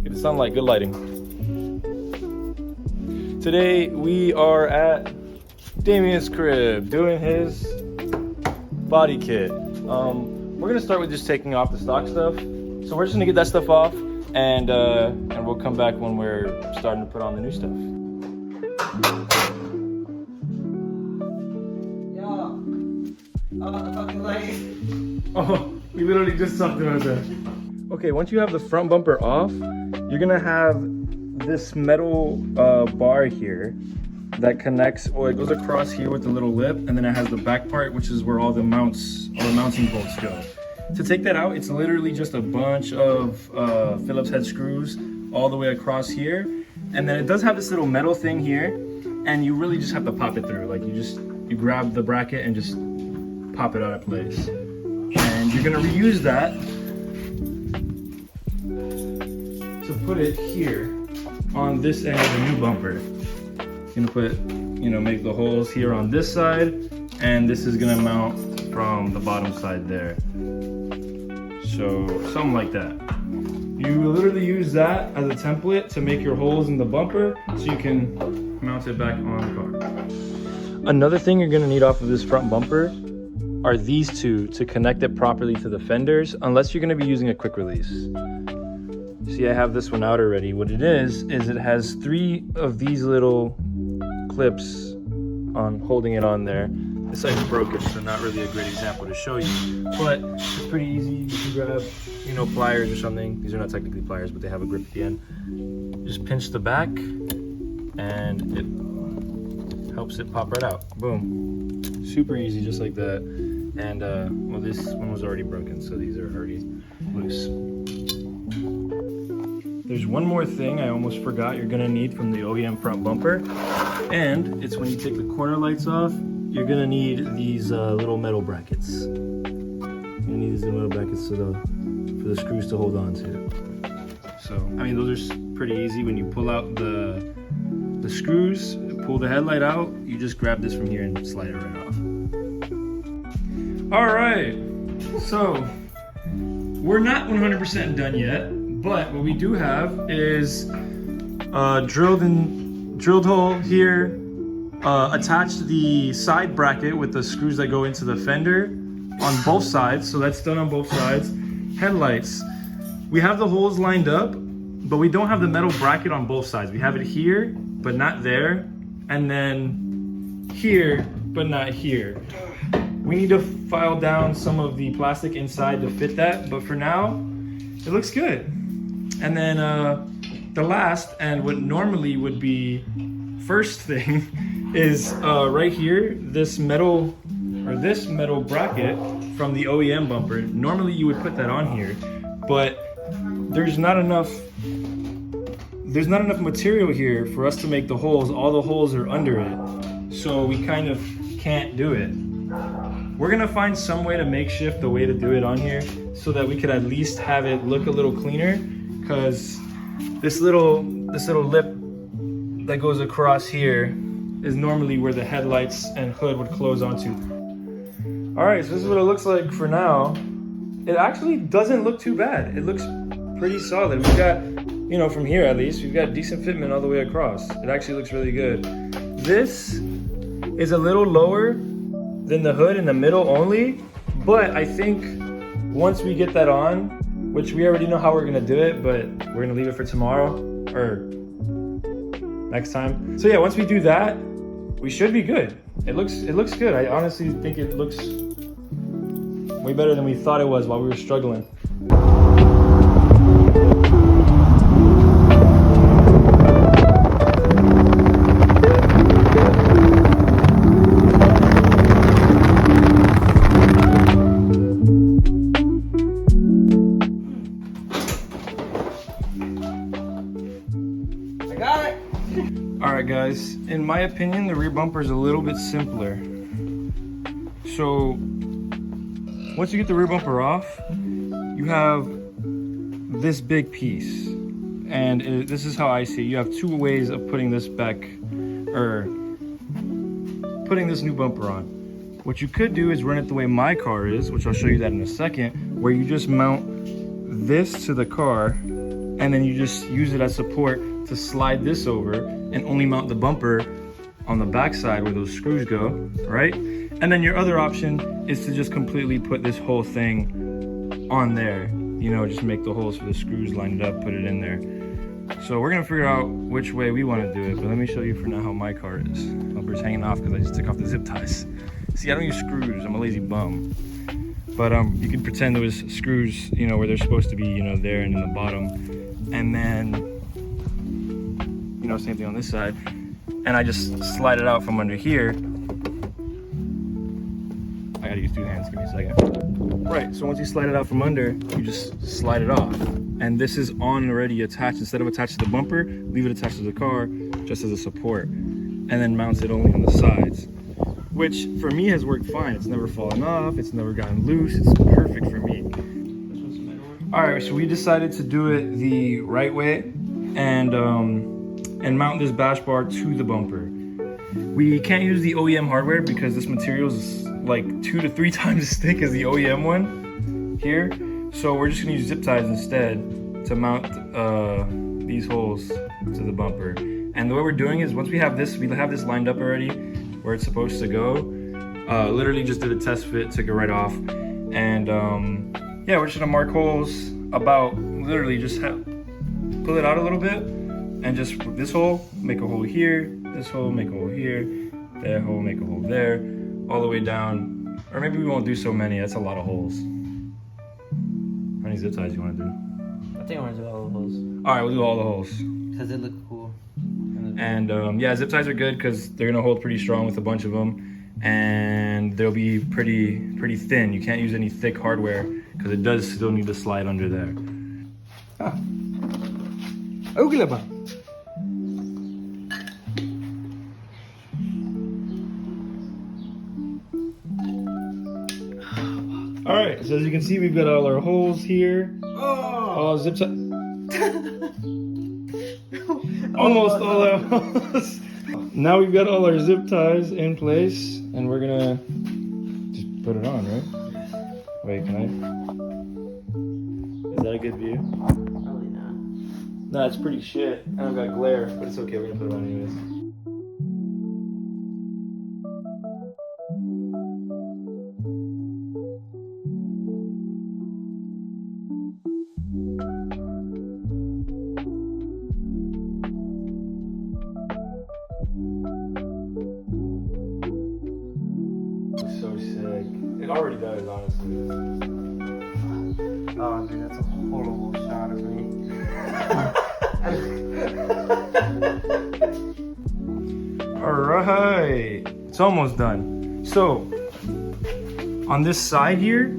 Get the sunlight, good lighting. Today we are at Damien's crib doing his body kit. We're gonna start with just taking off the stock stuff. So we're just gonna get that stuff off, and we'll come back when we're starting to put on the new stuff. Oh, we literally just talked about that. Okay, once you have the front bumper off, you're gonna have this metal bar here that connects, or it goes across here with the little lip, and then it has the back part, which is where all the mounting bolts go. To take that out, it's literally just a bunch of Phillips head screws all the way across here, and then it does have this little metal thing here, and you really just have to pop it through. Like you grab the bracket and just pop it out of place. And you're gonna reuse that to put it here on this end of the new bumper. You're gonna put, make the holes here on this side, and this is gonna mount from the bottom side there. So something like that. You literally use that as a template to make your holes in the bumper so you can mount it back on the car. Another thing you're gonna need off of this front bumper are these two to connect it properly to the fenders, unless you're gonna be using a quick release. See, I have this one out already. What it is it has 3 of these little clips on holding it on there. This side's broken, so not really a great example to show you, but it's pretty easy. You can grab, pliers or something. These are not technically pliers, but they have a grip at the end. Just pinch the back, and it helps it pop right out. Boom. Super easy, just like that. And well, this one was already broken, so these are already loose. There's one more thing I almost forgot you're gonna need from the OEM front bumper, and it's when you take the corner lights off, you're gonna need these little metal brackets. You're gonna need these little brackets for the screws to hold on to. So, I mean, those are pretty easy. When you pull out the screws, pull the headlight out, you just grab this from here and slide it right off. All right, so we're not 100% done yet, but what we do have is drilled hole here, attached the side bracket with the screws that go into the fender on both sides, so that's done on both sides. Headlights, we have the holes lined up, but we don't have the metal bracket on both sides. We have it here, but not there, and then here, but not here. We need to file down some of the plastic inside to fit that, but for now, it looks good. And then the last, and what normally would be first thing, is right here, this metal bracket from the OEM bumper. Normally you would put that on here, but there's not enough material here for us to make the holes. All the holes are under it, so we kind of can't do it. We're gonna find some way to makeshift the way to do it on here so that we could at least have it look a little cleaner, because this little lip that goes across here is normally where the headlights and hood would close onto. All right, so this is what it looks like for now. It actually doesn't look too bad. It looks pretty solid. We've got, from here at least, we've got decent fitment all the way across. It actually looks really good. This is a little lower than the hood in the middle only, but I think once we get that on, which we already know how we're gonna do it, but we're gonna leave it for tomorrow or next time. So yeah, once we do that, we should be good. It looks good. I honestly think it looks way better than we thought it was while we were struggling. Alright guys, in my opinion, the rear bumper is a little bit simpler. So, once you get the rear bumper off, you have this big piece. And this is how I see it. You have 2 ways of putting this back, or putting this new bumper on. What you could do is run it the way my car is, which I'll show you that in a second, where you just mount this to the car and then you just use it as support to slide this over and only mount the bumper on the back side where those screws go, right? And then your other option is to just completely put this whole thing on there. You know, just make the holes for the screws, line it up, put it in there. So we're gonna figure out which way we wanna do it, but let me show you for now how my car is. Bumper's hanging off because I just took off the zip ties. See, I don't use screws, I'm a lazy bum. But you can pretend there was screws, you know, where they're supposed to be, you know, there and in the bottom. And then, you know, same thing on this side. And I just slide it out from under here. I gotta use two hands, give me a second. Right, so once you slide it out from under, you just slide it off. And this is on already attached. Instead of attached to the bumper, leave it attached to the car just as a support. And then mounts it only on the sides, which for me has worked fine. It's never fallen off, it's never gotten loose, it's perfect for me. All right, so we decided to do it the right way and mount this bash bar to the bumper. We can't use the OEM hardware because this material is like 2 to 3 times as thick as the OEM one here. So we're just gonna use zip ties instead to mount these holes to the bumper. And the way we're doing is once we have this lined up already where it's supposed to go. Literally just did a test fit, took it right off. And yeah, we're just gonna mark holes about, literally just pull it out a little bit and just this hole, make a hole here, this hole, make a hole here, that hole, make a hole there, all the way down. Or maybe we won't do so many, that's a lot of holes. How many zip ties you wanna do? I think I wanna do all the holes. All right, we'll do all the holes. Cause they look cool. And yeah, zip ties are good because they're gonna hold pretty strong with a bunch of them, and they'll be pretty thin. You can't use any thick hardware because it does still need to slide under there. All right, so as you can see, we've got all our holes here. All zip ties. Almost all our holes. Now we've got all our zip ties in place, and we're gonna just put it on, right? Wait, can I? Is that a good view? Probably not. No, it's pretty shit. I don't got glare, but it's okay. We're gonna put it on anyways. So sick. It already does, honestly. Oh, dude, that's a horrible shot of me. All right, it's almost done. So, on this side here,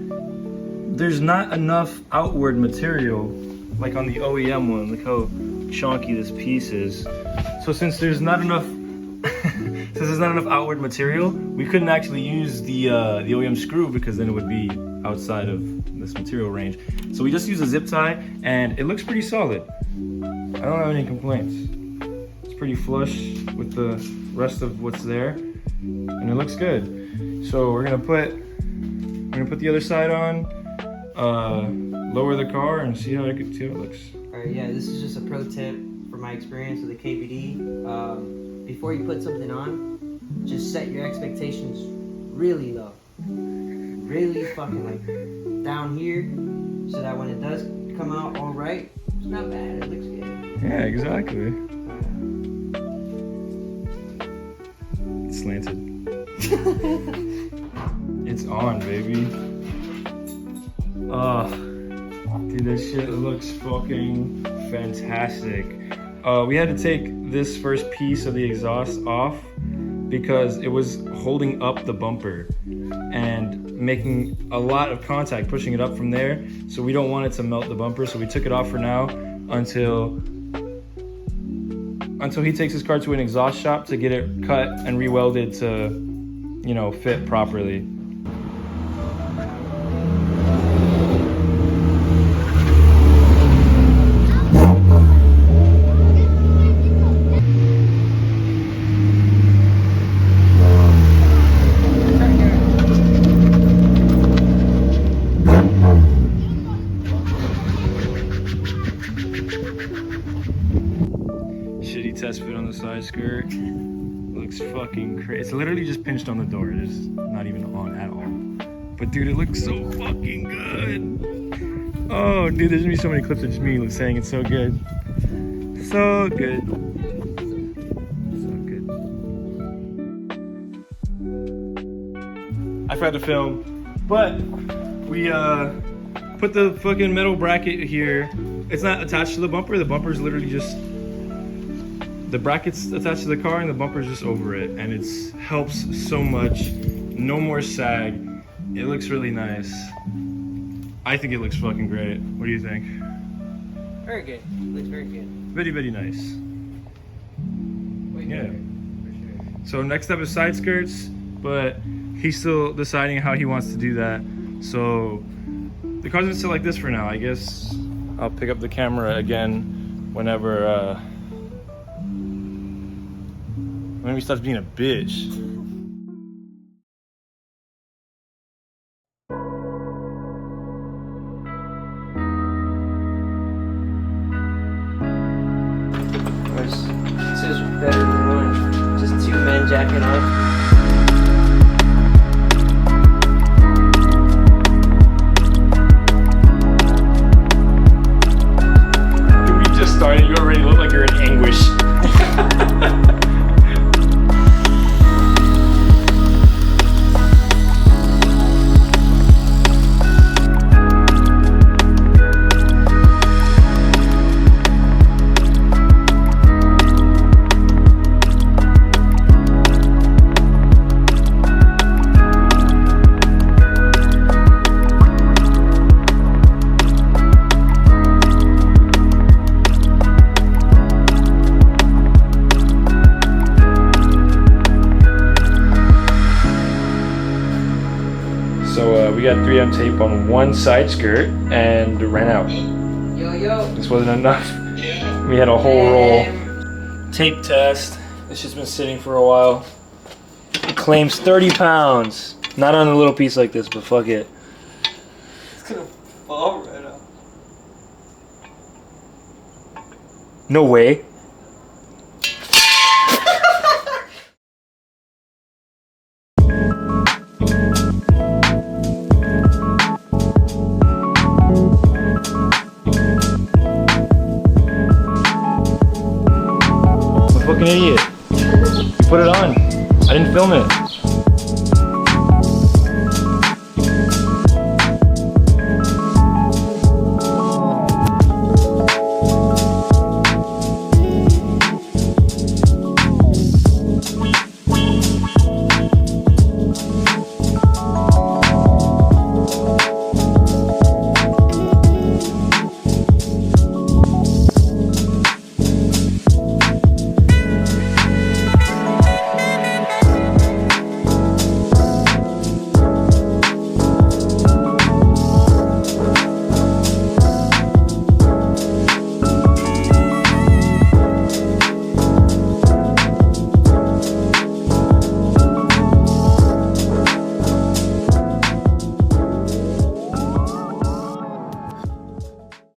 there's not enough outward material like on the OEM one. Look how chunky this piece is. So since there's not enough outward material, we couldn't actually use the OEM screw because then it would be outside of this material range. So we just use a zip tie, and it looks pretty solid. I don't have any complaints. It's pretty flush with the rest of what's there, and it looks good. So we're gonna put the other side on, lower the car, and see how it looks. All right, yeah, this is just a pro tip from my experience with the KBD. Before you put something on, just set your expectations really low. Really fucking like down here, so that when it does come out all right, it's not bad, it looks good. Yeah, exactly. It's slanted. It's on, baby. Dude, this shit looks fucking fantastic. We had to take this first piece of the exhaust off because it was holding up the bumper and making a lot of contact, pushing it up from there. So we don't want it to melt the bumper, so we took it off for now until he takes his car to an exhaust shop to get it cut and re-welded to, you know, fit properly. test fit on the side skirt. Looks fucking crazy. It's literally just pinched on the door. It's not even on at all. But dude, it looks so fucking good. Oh, dude, there's gonna be so many clips of just me saying it's so good. So good. So good. I forgot to film, but we put the fucking metal bracket here. It's not attached to the bumper. The bumper's literally just, the bracket's attached to the car and the bumper's just over it. And it helps so much. No more sag. It looks really nice. I think it looks fucking great. What do you think? Very good. Looks very good. Very, very nice. Yeah. For sure. So next up is side skirts, but he's still deciding how he wants to do that. So the car's gonna sit like this for now. I guess I'll pick up the camera again whenever he starts being a bitch. This is better than one. Just two men jacking off. Started, you already look like you're in anguish. So we got 3M tape on one side skirt and ran out. Yo. This wasn't enough. We had a whole roll. Tape test. This shit's been sitting for a while. It claims 30 pounds. Not on a little piece like this, but fuck it. It's gonna fall right off. No way. Fucking idiot. You put it on. I didn't film it.